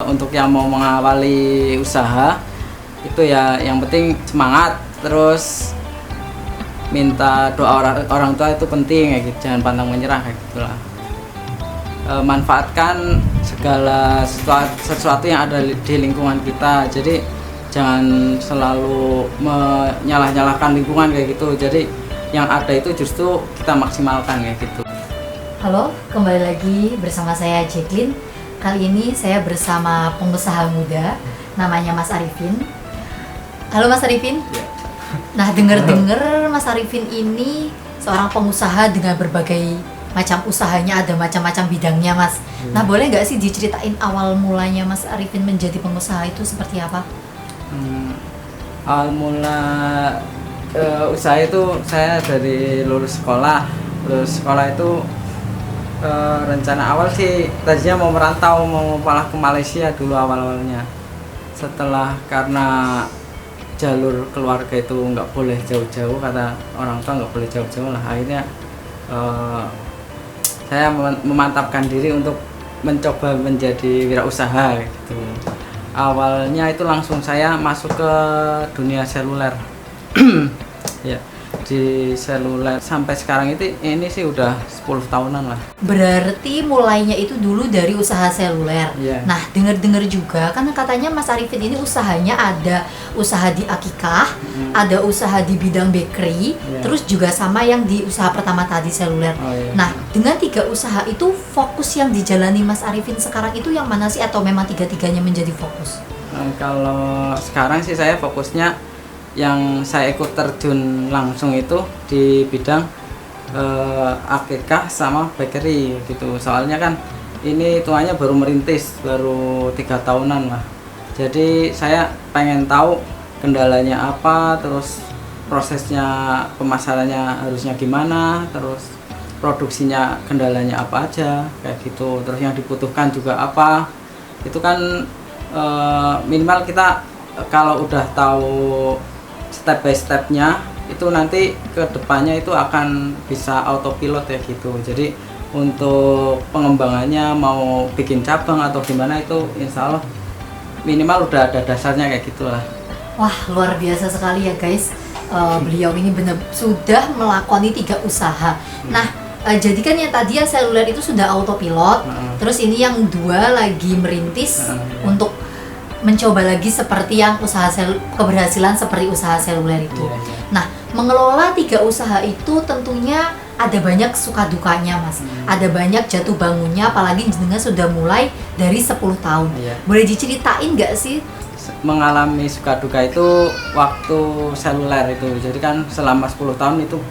Untuk yang mau mengawali usaha itu ya yang penting semangat, terus minta doa orang tua itu penting kayak gitu, jangan pantang menyerah kayak gitulah. Manfaatkan segala sesuatu yang ada di lingkungan kita, jadi jangan selalu menyalah-nyalahkan lingkungan kayak gitu, jadi yang ada itu justru kita maksimalkan kayak gitu. Halo, kembali lagi bersama saya Jacqueline. Kali ini saya bersama pengusaha muda, namanya Mas Arifin. Halo Mas Arifin. Nah, dengar-dengar Mas Arifin ini seorang pengusaha dengan berbagai macam usahanya, ada macam-macam bidangnya Mas. Nah, boleh nggak sih diceritain awal mulanya Mas Arifin menjadi pengusaha itu seperti apa? Awal mula usaha itu saya dari lulus sekolah itu rencana awal sih tadinya mau merantau, mau malah ke Malaysia dulu awal-awalnya. Setelah karena jalur keluarga itu nggak boleh jauh-jauh, kata orang tua nggak boleh jauh-jauh lah, akhirnya saya memantapkan diri untuk mencoba menjadi wirausaha gitu. Awalnya itu langsung saya masuk ke dunia seluler. Ya, di seluler sampai sekarang ini sih udah 10 tahunan lah. Berarti mulainya itu dulu dari usaha seluler. Yeah. Nah, dengar-dengar juga kan katanya Mas Arifin ini usahanya ada usaha di akikah, ada usaha di bidang bakery, terus juga sama yang di usaha pertama tadi seluler. Nah, dengan 3 usaha itu fokus yang dijalani Mas Arifin sekarang itu yang mana sih, atau memang 3-tiganya menjadi fokus? Kalau sekarang sih saya fokusnya yang saya ikut terjun langsung itu di bidang akikah sama bakery gitu. Soalnya kan ini hitungannya baru merintis, baru 3 tahunan lah. Jadi saya pengen tahu kendalanya apa, terus prosesnya pemasarannya harusnya gimana, terus produksinya kendalanya apa aja kayak gitu. Terus yang dibutuhkan juga apa. Itu kan minimal kita kalau udah tahu step by stepnya itu nanti ke depannya itu akan bisa autopilot ya gitu. Jadi untuk pengembangannya mau bikin cabang atau gimana itu insya Allah minimal udah ada dasarnya kayak gitulah. Wah, luar biasa sekali ya guys. Beliau ini benar sudah melakoni 3 usaha. Nah, jadi kan yang tadi yang seluler itu sudah autopilot, terus ini yang 2 lagi merintis untuk mencoba lagi seperti yang usaha keberhasilan seperti usaha seluler itu. Nah, mengelola 3 usaha itu tentunya ada banyak suka dukanya Mas. Ada banyak jatuh bangunnya, apalagi dengan sudah mulai dari 10 tahun. Boleh diceritain nggak sih? Mengalami suka duka itu waktu seluler itu. Jadi kan selama 10 tahun itu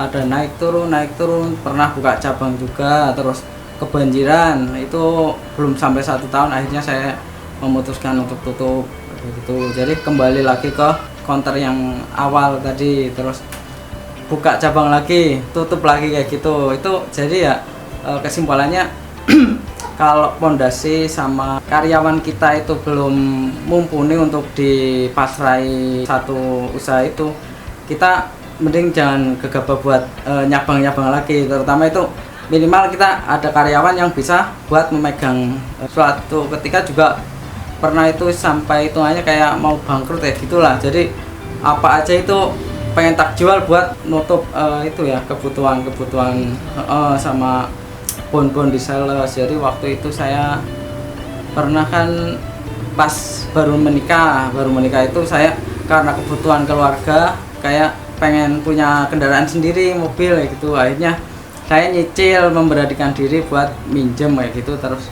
ada naik turun, pernah buka cabang juga, terus kebanjiran. Itu belum sampai 1 tahun akhirnya saya memutuskan untuk tutup gitu. Jadi kembali lagi ke counter yang awal tadi, terus buka cabang lagi, tutup lagi kayak gitu. Itu jadi ya kesimpulannya kalau pondasi sama karyawan kita itu belum mumpuni untuk dipasrai satu usaha itu, kita mending jangan gegabah buat nyabang-nyabang lagi. Terutama itu minimal kita ada karyawan yang bisa buat memegang. Suatu ketika juga pernah itu sampai hitungannya kayak mau bangkrut ya gitulah. Jadi apa aja itu pengen tak jual buat nutup itu ya kebutuhan sama bon-bon di sales. Jadi waktu itu saya pernah kan pas baru menikah itu saya karena kebutuhan keluarga kayak pengen punya kendaraan sendiri, mobil kayak gitu. Akhirnya saya nyicil, memberanikan diri buat minjem kayak gitu, terus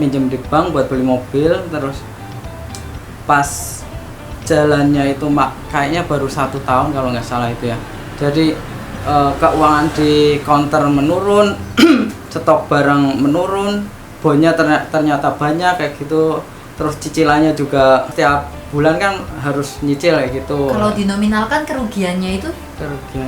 minjem di bank buat beli mobil. Terus pas jalannya itu kayaknya baru 1 tahun kalau nggak salah itu ya. Jadi keuangan di counter menurun, stok barang menurun, bonnya ternyata banyak kayak gitu. Terus cicilannya juga setiap bulan kan harus nyicil kayak gitu. Kalau dinominalkan kerugiannya itu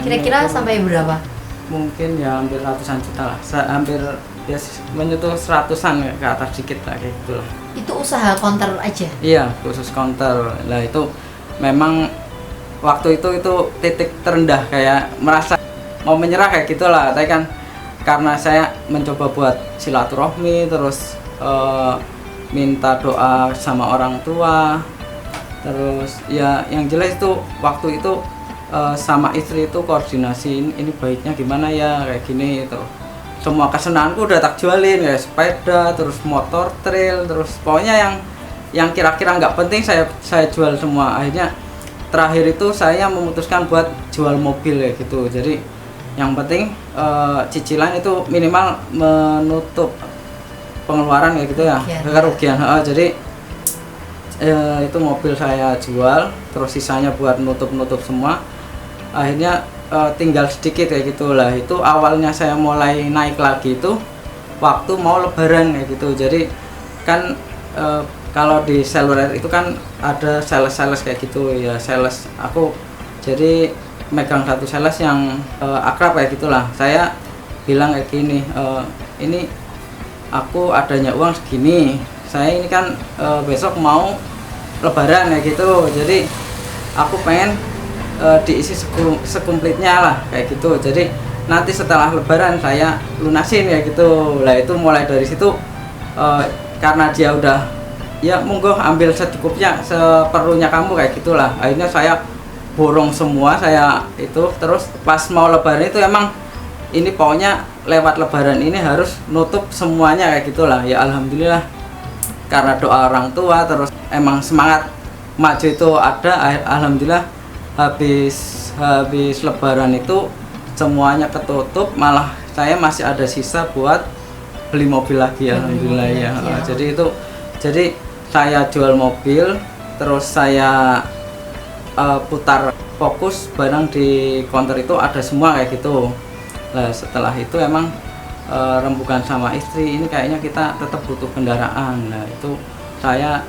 kira-kira sampai berapa? Mungkin ya hampir ratusan juta lah, hampir ya menyentuh 100-an ke atas dikit lah kayak gitu lah. Itu usaha counter aja? Iya, khusus counter. Nah itu memang waktu itu titik terendah, kayak merasa mau menyerah kayak gitulah. Tapi kan karena saya mencoba buat silaturahmi, terus minta doa sama orang tua. Terus ya yang jelas itu waktu itu sama istri itu koordinasi ini baiknya gimana ya kayak gini. Terus semua kesenanganku udah tak jualin, kayak sepeda, terus motor trail, terus pokoknya yang kira-kira nggak penting saya jual semua. Akhirnya terakhir itu saya memutuskan buat jual mobil ya gitu. Jadi yang penting cicilan itu minimal menutup pengeluaran ya gitu ya, kerugian. Jadi itu mobil saya jual, terus sisanya buat nutup semua. Akhirnya tinggal sedikit kayak gitulah. Itu awalnya saya mulai naik lagi itu waktu mau lebaran kayak gitu. Jadi kan kalau di seluler itu kan ada sales kayak gitu ya, sales aku jadi megang satu sales yang akrab kayak gitulah. Saya bilang kayak gini, ini aku adanya uang segini, saya ini kan besok mau lebaran ya gitu, jadi aku pengen diisi sekumplitnya lah kayak gitu. Jadi nanti setelah lebaran saya lunasin ya gitu. Lah itu mulai dari situ karena dia udah ya monggo ambil secukupnya, seperlunya kamu kayak gitulah. Akhirnya saya borong semua saya itu. Terus pas mau lebaran itu emang ini pokoknya lewat lebaran ini harus nutup semuanya kayak gitulah. Ya alhamdulillah karena doa orang tua terus emang semangat maju itu ada. Alhamdulillah habis lebaran itu semuanya ketutup, malah saya masih ada sisa buat beli mobil lagi. Alhamdulillah ya. Jadi saya jual mobil, terus saya putar fokus barang di counter itu ada semua kayak gitu. Nah setelah itu emang rembukan sama istri ini kayaknya kita tetap butuh kendaraan. Nah itu saya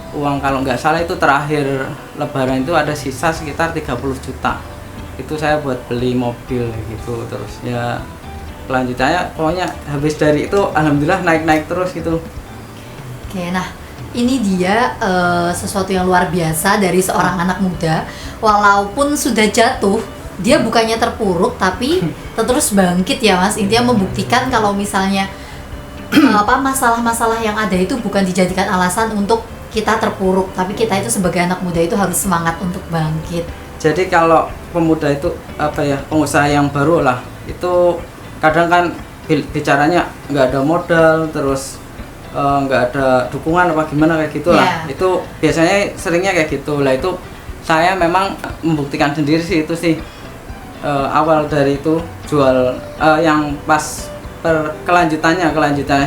uang kalau nggak salah itu terakhir lebaran itu ada sisa sekitar 30 juta. Itu saya buat beli mobil gitu. Terus ya kelanjutannya pokoknya habis dari itu alhamdulillah naik terus gitu. Oke, nah ini dia sesuatu yang luar biasa dari seorang anak muda. Walaupun sudah jatuh, dia bukannya terpuruk tapi terus bangkit ya Mas. Intinya membuktikan kalau misalnya masalah-masalah yang ada itu bukan dijadikan alasan untuk kita terpuruk, tapi kita itu sebagai anak muda itu harus semangat untuk bangkit. Jadi kalau pemuda itu pengusaha yang baru lah, itu kadang kan bicaranya nggak ada modal, terus nggak ada dukungan apa gimana kayak gitulah. Itu biasanya seringnya kayak gitu lah. Itu saya memang membuktikan sendiri sih itu sih. Awal dari itu jual yang pas kelanjutannya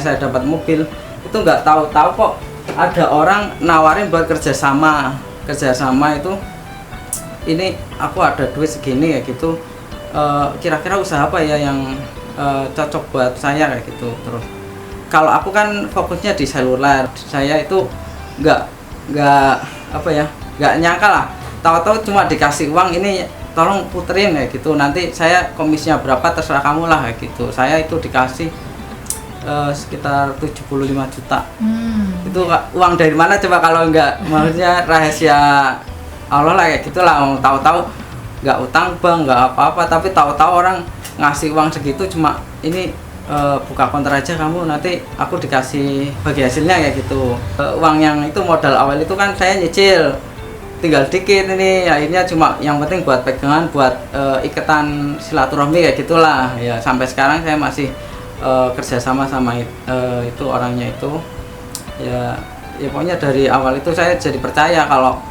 saya dapat mobil itu nggak tahu kok ada orang nawarin buat kerjasama itu. Ini aku ada duit segini kayak gitu, kira-kira usaha apa ya yang cocok buat saya kayak gitu. Terus kalau aku kan fokusnya di seluler, saya itu nggak nyangka lah, tahu-tahu cuma dikasih uang ini tolong puterin kayak gitu, nanti saya komisinya berapa terserah kamu lah kayak gitu. Saya itu dikasih sekitar 75 juta. Itu uang dari mana coba kalau enggak, maksudnya rahasia Allah lah kayak gitulah. Tahu-tahu nggak utang bank nggak apa-apa, tapi tahu-tahu orang ngasih uang segitu cuma ini buka konter aja kamu, nanti aku dikasih bagi hasilnya kayak gitu. Uang yang itu modal awal itu kan saya nyicil tinggal dikit, ini akhirnya cuma yang penting buat pegangan, buat ikatan silaturahmi kayak gitulah ya. Sampai sekarang saya masih kerjasama sama itu orangnya itu ya pokoknya dari awal itu saya jadi percaya kalau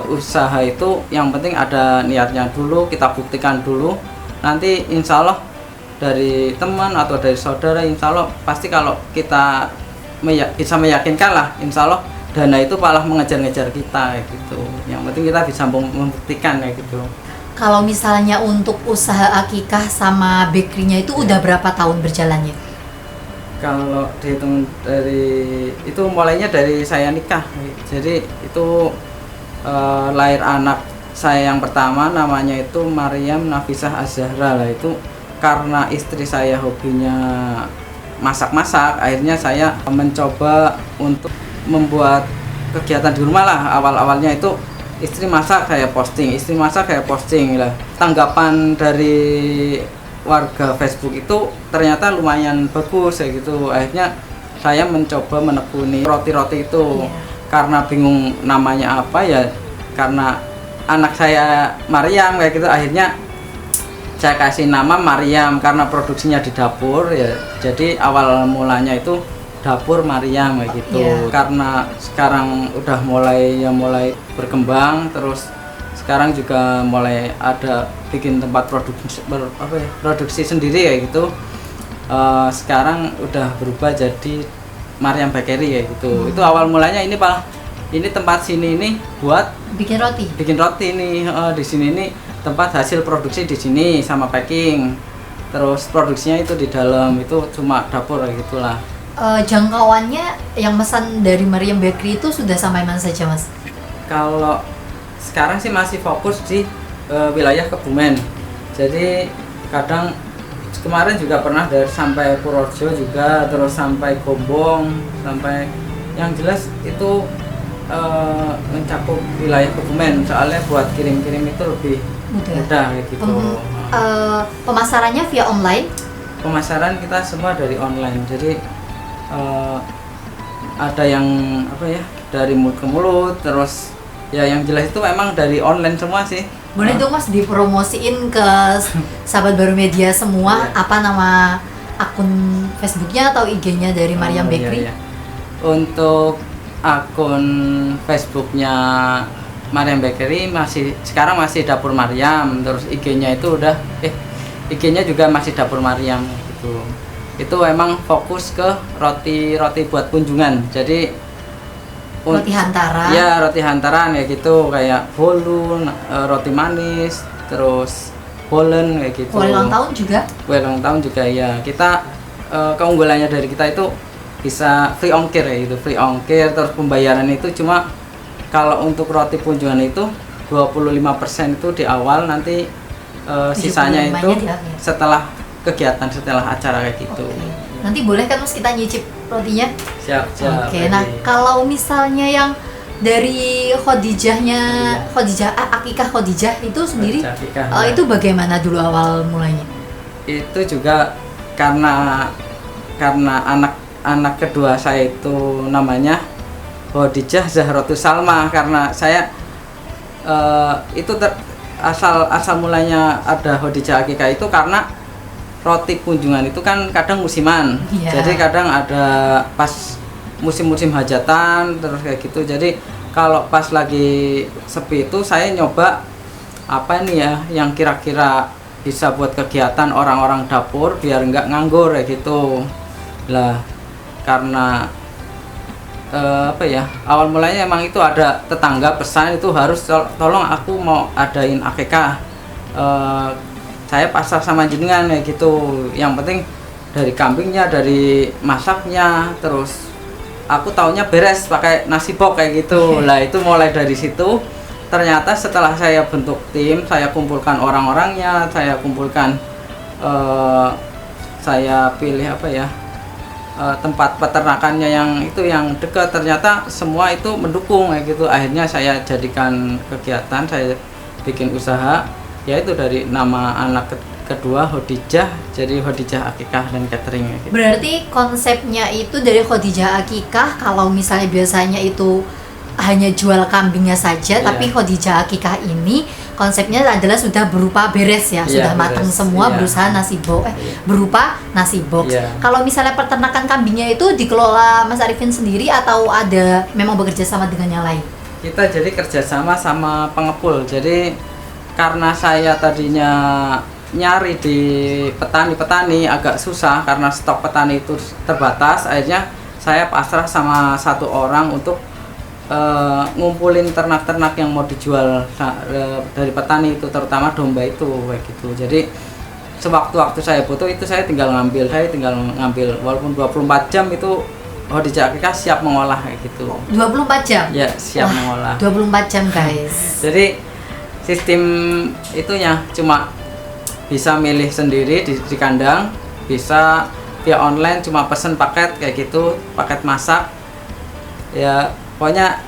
usaha itu yang penting ada niatnya dulu, kita buktikan dulu, nanti insya Allah dari teman atau dari saudara insya Allah pasti kalau kita bisa meyakinkan lah, insya Allah dana itu malah mengejar-ngejar kita kayak gitu. Yang penting kita bisa membuktikan kayak gitu. Kalau misalnya untuk usaha akikah sama bakerynya itu udah berapa tahun berjalannya? Kalau dihitung dari itu mulainya dari saya nikah. Jadi itu lahir anak saya yang pertama namanya itu Maryam Nafisah Az-Zahra lah. Itu karena istri saya hobinya masak-masak, akhirnya saya mencoba untuk membuat kegiatan di rumah lah. Awal-awalnya itu istri masak saya posting lah. Tanggapan dari warga Facebook itu ternyata lumayan bagus kayak gitu. Akhirnya saya mencoba menekuni roti-roti itu. Iya. Karena bingung namanya apa ya, karena anak saya Mariam kayak gitu, akhirnya saya kasih nama Mariam karena produksinya di dapur ya. Jadi awal mulanya itu dapur Mariam kayak gitu. Iya. Karena sekarang udah mulai berkembang, terus sekarang juga mulai ada bikin tempat produksi sendiri kayak gitu. Sekarang udah berubah jadi Mariam Bakery kayak gitu. Itu awal mulanya ini Pak. Ini tempat sini ini buat Bikin roti. bikin roti nih. Di sini ini tempat hasil produksi di sini sama packing. Terus produksinya itu di dalam, itu cuma dapur kayak gitulah. Jangkauannya yang pesan dari Mariam Bakery itu sudah sampai mana saja, Mas? Kalau sekarang sih masih fokus di wilayah Kebumen. Jadi kadang kemarin juga pernah dari sampai Purworejo juga, terus sampai Gombong, sampai yang jelas itu mencakup wilayah Kebumen. Soalnya buat kirim-kirim itu lebih mudah kayak gitu. Pemasarannya via online? Pemasaran kita semua dari online. Jadi ada yang dari mulut ke mulut, terus ya yang jelas itu memang dari online semua sih. Boleh dong Mas dipromosiin ke sahabat Baru Media semua, apa nama akun Facebooknya atau IG-nya dari Mariam Bakery? Iya. Untuk akun Facebooknya Mariam Bakery sekarang masih Dapur Mariam, terus IG-nya itu IG-nya juga masih Dapur Mariam gitu. Itu emang fokus ke roti buat kunjungan. Jadi roti hantaran. Ya, roti hantaran ya gitu, kayak bolu, roti manis, terus bolen kayak gitu. Kue ulang tahun juga? Kue ulang tahun juga ya. Kita keunggulannya dari kita itu bisa free ongkir ya gitu, free ongkir, terus pembayaran itu cuma kalau untuk roti kunjungan itu 25% itu di awal, nanti sisanya itu setelah kegiatan, setelah acara kayak gitu. Nanti boleh kan Mas kita nyicip rotinya? Siap. Oke. Nah, kalau misalnya yang dari Khadijah Akikah Khadijah itu sendiri, itu bagaimana dulu awal mulanya? Itu juga karena anak kedua saya itu namanya Khadijah Zahratus Salma. Karena saya asal mulanya ada Khadijah Akikah itu karena roti kunjungan itu kan kadang musiman. Jadi kadang ada pas musim-musim hajatan terus kayak gitu. Jadi kalau pas lagi sepi itu saya nyoba apa nih ya yang kira-kira bisa buat kegiatan orang-orang dapur biar nggak nganggur kayak gitu lah. Karena awal mulanya emang itu ada tetangga pesan itu harus tolong aku mau adain akikah, saya pasrah sama jenengan ya gitu. Yang penting dari kambingnya, dari masaknya, terus aku taunya beres pakai nasi box kayak gitu. Lah itu mulai dari situ. Ternyata setelah saya bentuk tim, saya kumpulkan orang-orangnya, saya kumpulkan saya pilih tempat peternakannya yang dekat, ternyata semua itu mendukung kayak gitu. Akhirnya saya jadikan kegiatan, saya bikin usaha, yaitu dari nama anak kedua Khadijah, jadi Khadijah Akikah dan Catering gitu. Berarti konsepnya itu dari Khadijah Akikah, kalau misalnya biasanya itu hanya jual kambingnya saja, tapi Khadijah Akikah ini konsepnya adalah sudah berupa beres ya, sudah matang semua, berusaha berupa nasi box. Kalau misalnya peternakan kambingnya itu dikelola Mas Arifin sendiri atau ada memang bekerja sama dengan yang lain? Kita jadi kerjasama sama pengepul. Jadi karena saya tadinya nyari di petani agak susah karena stok petani itu terbatas, akhirnya saya pasrah sama satu orang untuk ngumpulin ternak-ternak yang mau dijual dari petani itu, terutama domba itu kayak gitu. Jadi sewaktu-waktu saya butuh itu saya tinggal ngambil walaupun 24 jam itu Khadijah Akikah siap mengolah kayak gitu. 24 jam? Ya, siap mengolah. 24 jam guys. Jadi sistem itunya cuma bisa milih sendiri di kandang, bisa via online cuma pesen paket kayak gitu, paket masak. Ya pokoknya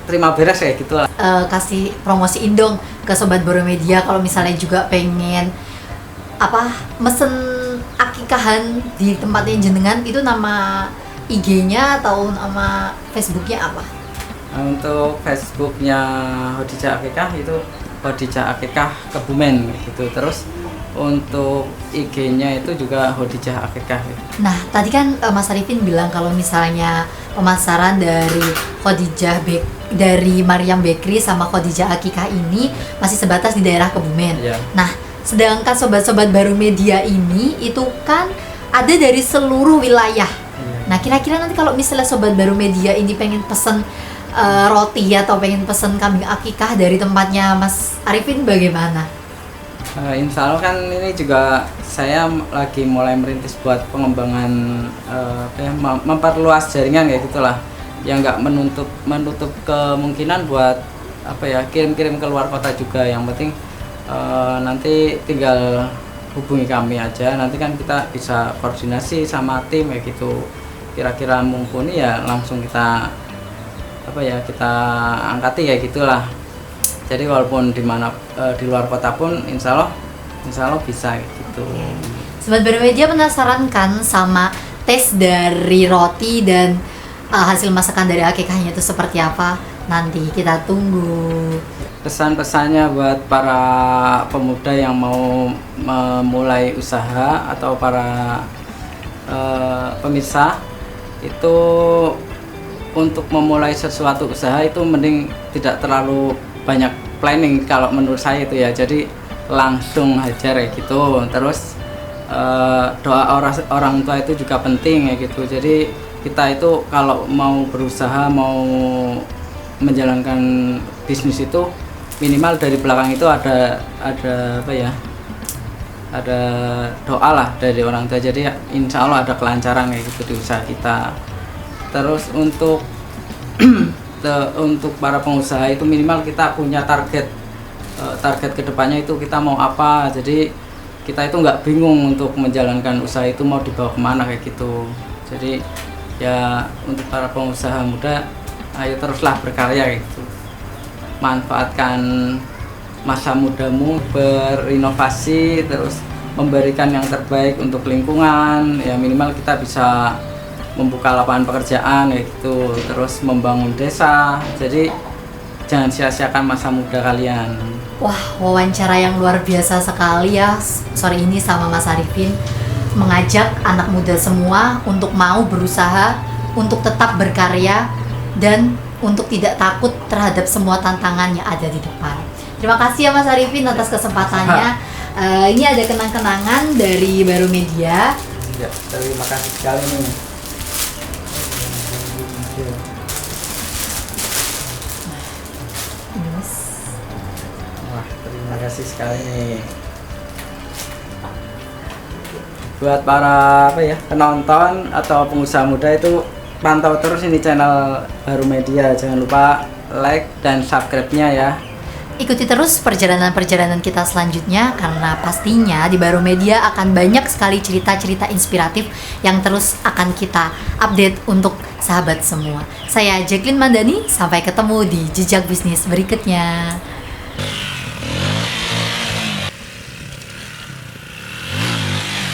terima beres kayak gitu lah. Kasih promosi dong ke Sobat Baru Media kalau misalnya juga pengen mesen akikahan di tempatnya jenengan itu nama IG-nya atau nama Facebook-nya apa? Untuk Facebooknya Khadijah Akikah itu Khadijah Akikah Kebumen gitu. Terus untuk IG-nya itu juga Khadijah Akikah gitu. Nah, tadi kan Mas Arifin bilang kalau misalnya pemasaran dari dari Maryam Bakery sama Khadijah Akikah ini masih sebatas di daerah Kebumen. Iya. Nah, sedangkan sobat-sobat Baru Media ini itu kan ada dari seluruh wilayah. Iya. Nah, kira-kira nanti kalau misalnya sobat Baru Media ini pengen pesen roti atau pengen pesen kambing akikah dari tempatnya Mas Arifin bagaimana? Insya Allah kan ini juga saya lagi mulai merintis buat pengembangan memperluas jaringan kayak gitulah, yang nggak menutup kemungkinan buat kirim-kirim ke luar kota juga. Yang penting nanti tinggal hubungi kami aja, nanti kan kita bisa koordinasi sama tim kayak gitu. Kira-kira mumpuni ya langsung kita kita angkati kayak gitulah. Jadi walaupun di luar kota pun insya Allah bisa gitu. Sobat Baru Media penasaran kan sama tes dari roti dan hasil masakan dari akikahnya itu seperti apa? Nanti kita tunggu. Pesan-pesannya buat para pemuda yang mau memulai usaha atau para pemirsa itu, untuk memulai sesuatu usaha itu mending tidak terlalu banyak planning kalau menurut saya itu ya. Jadi langsung hajar kayak gitu. Terus doa orang tua itu juga penting kayak gitu. Jadi kita itu kalau mau berusaha, mau menjalankan bisnis itu minimal dari belakang itu ada ada doa lah dari orang tua. Jadi insya Allah ada kelancaran kayak gitu di usaha kita. Terus untuk untuk para pengusaha itu minimal kita punya target kedepannya itu kita mau apa. Jadi kita itu nggak bingung untuk menjalankan usaha itu mau dibawa kemana kayak gitu. Jadi ya untuk para pengusaha muda, ayo teruslah berkarya gitu. Manfaatkan masa mudamu berinovasi, terus memberikan yang terbaik untuk lingkungan. Ya minimal kita bisa membuka lapangan pekerjaan kayak gitu, terus membangun desa. Jadi jangan sia-siakan masa muda kalian. Wah, wawancara yang luar biasa sekali ya sore ini sama Mas Arifin, mengajak anak muda semua untuk mau berusaha, untuk tetap berkarya, dan untuk tidak takut terhadap semua tantangan yang ada di depan. Terima kasih ya Mas Arifin atas kesempatannya. Ini ada kenang-kenangan dari Baru Media. Ya, terima kasih sekali nih. Wah, terima kasih sekali nih. Buat para penonton atau pengusaha muda itu pantau terus ini channel Baru Media. Jangan lupa like dan subscribe-nya ya. Ikuti terus perjalanan-perjalanan kita selanjutnya, karena pastinya di Baru Media akan banyak sekali cerita-cerita inspiratif yang terus akan kita update untuk sahabat semua. Saya Jacqueline Mandani, sampai ketemu di Jejak Bisnis berikutnya.